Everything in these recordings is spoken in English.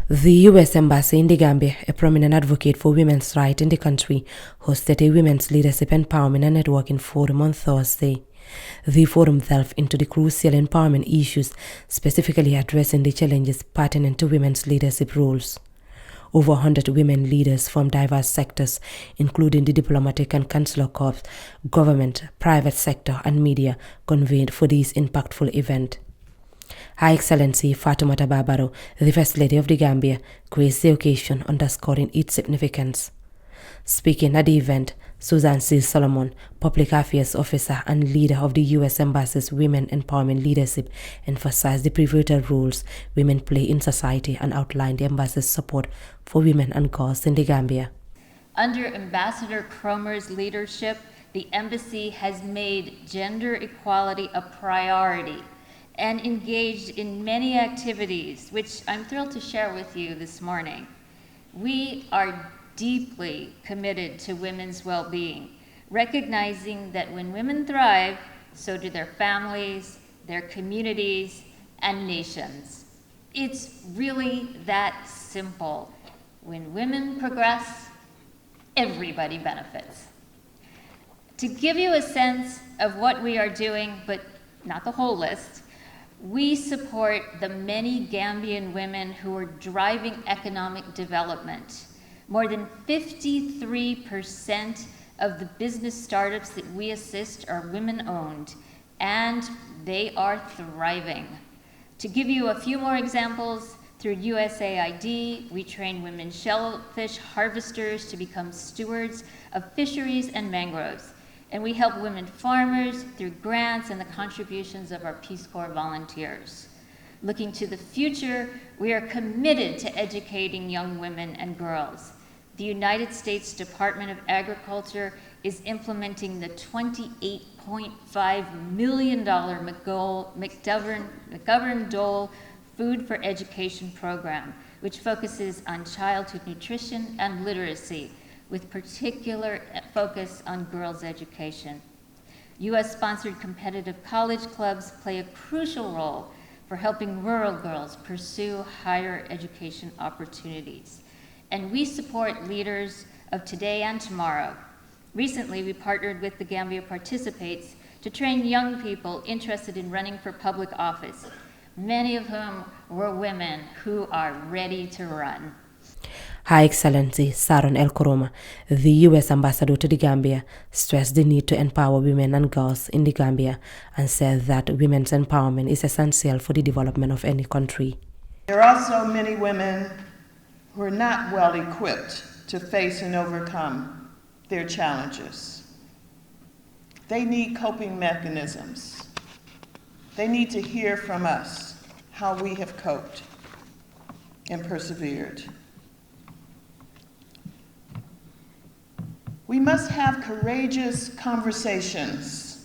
The U.S. Embassy in the Gambia, a prominent advocate for women's rights in the country, hosted a Women's Leadership Empowerment and Networking Forum on Thursday. The forum delved into the crucial empowerment issues, specifically addressing the challenges pertinent to women's leadership roles. Over 100 women leaders from diverse sectors, including the diplomatic and consular corps, government, private sector, and media, convened for this impactful event. Her Excellency Fatoumata Barbaro, the First Lady of the Gambia, graced the occasion, underscoring its significance. Speaking at the event, Susan C. Solomon, Public Affairs Officer and leader of the U.S. Embassy's Women Empowerment Leadership, emphasized the pivotal roles women play in society and outlined the Embassy's support for women and girls in the Gambia. Under Ambassador Cromer's leadership, the Embassy has made gender equality a priority and engaged in many activities, which I'm thrilled to share with you this morning. We are deeply committed to women's well-being, recognizing that when women thrive, so do their families, their communities, and nations. It's really that simple. When women progress, everybody benefits. To give you a sense of what we are doing, but not the whole list, we support the many Gambian women who are driving economic development. More than 53% of the business startups that we assist are women-owned, and they are thriving. To give you a few more examples, through USAID, we train women shellfish harvesters to become stewards of fisheries and mangroves. And we help women farmers through grants and the contributions of our Peace Corps volunteers. Looking to the future, we are committed to educating young women and girls. The United States Department of Agriculture is implementing the $28.5 million McGovern-Dole Food for Education program, which focuses on childhood nutrition and literacy, with particular focus on girls' education. U.S.-sponsored competitive college clubs play a crucial role for helping rural girls pursue higher education opportunities. And we support leaders of today and tomorrow. Recently, we partnered with The Gambia Participates to train young people interested in running for public office, many of whom were women who are ready to run. Her Excellency Sharon L. Koroma, the U.S. Ambassador to the Gambia, stressed the need to empower women and girls in the Gambia and said that women's empowerment is essential for the development of any country. There are also many women who are not well equipped to face and overcome their challenges. They need coping mechanisms. They need to hear from us how we have coped and persevered. We must have courageous conversations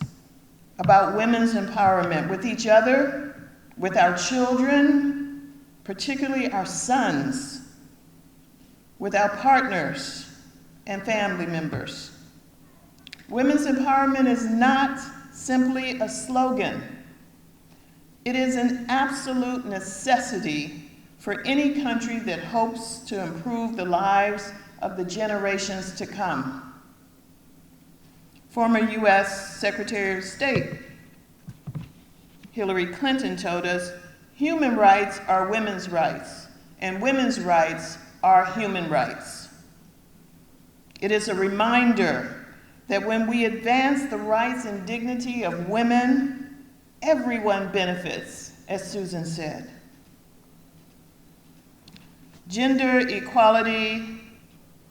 about women's empowerment with each other, with our children, particularly our sons, with our partners and family members. Women's empowerment is not simply a slogan. It is an absolute necessity for any country that hopes to improve the lives of the generations to come. Former U.S. Secretary of State Hillary Clinton told us, human rights are women's rights, and women's rights are human rights. It is a reminder that when we advance the rights and dignity of women, everyone benefits, as Susan said. Gender equality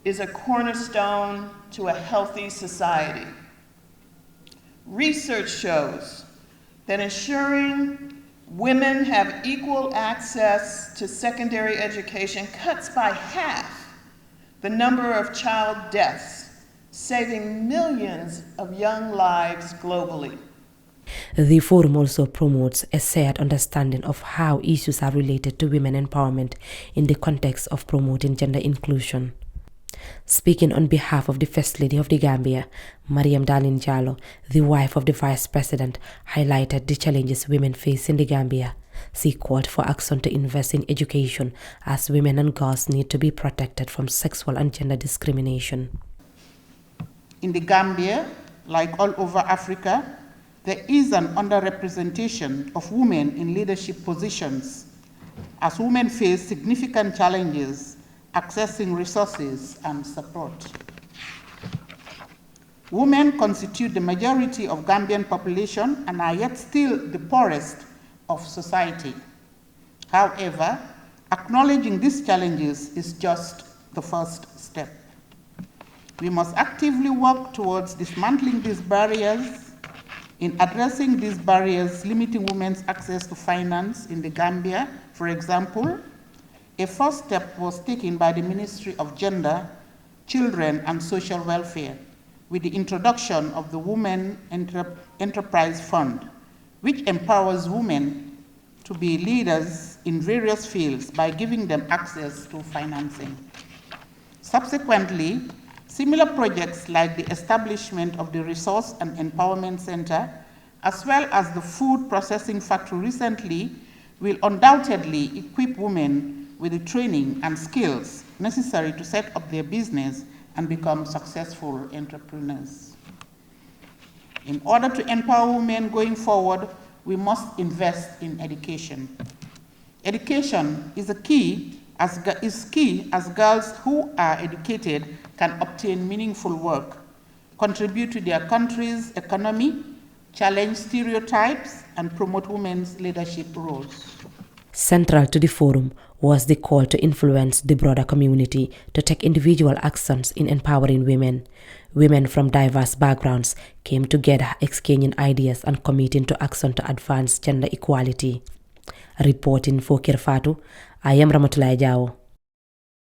is a cornerstone to a healthy society. Research shows that ensuring women have equal access to secondary education cuts by half the number of child deaths, saving millions of young lives globally. The forum also promotes a shared understanding of how issues are related to women empowerment in the context of promoting gender inclusion. Speaking on behalf of the First Lady of the Gambia, Mariam Jallow, the wife of the Vice President, highlighted the challenges women face in the Gambia, She called for action to invest in education as women and girls need to be protected from sexual and gender discrimination. In the Gambia, like all over Africa, there is an underrepresentation of women in leadership positions as women face significant challenges accessing resources and support. Women constitute the majority of Gambian population and are yet still the poorest of society. However, acknowledging these challenges is just the first step. We must actively work towards dismantling these barriers. In addressing these barriers limiting women's access to finance in the Gambia, for example, a first step was taken by the Ministry of Gender, Children and Social Welfare with the introduction of the Women Enterprise Fund, which empowers women to be leaders in various fields by giving them access to financing. Subsequently, similar projects like the establishment of the Resource and Empowerment Center, as well as the food processing factory recently, will undoubtedly equip women with the training and skills necessary to set up their business and become successful entrepreneurs. In order to empower women going forward, we must invest in education. Education is key as girls who are educated can obtain meaningful work, contribute to their country's economy, challenge stereotypes, and promote women's leadership roles. Central to the forum was the call to influence the broader community to take individual actions in empowering women. Women from diverse backgrounds came together exchanging ideas and committing to action to advance gender equality. Reporting for Kirfatu, I am Ramatulai Jao.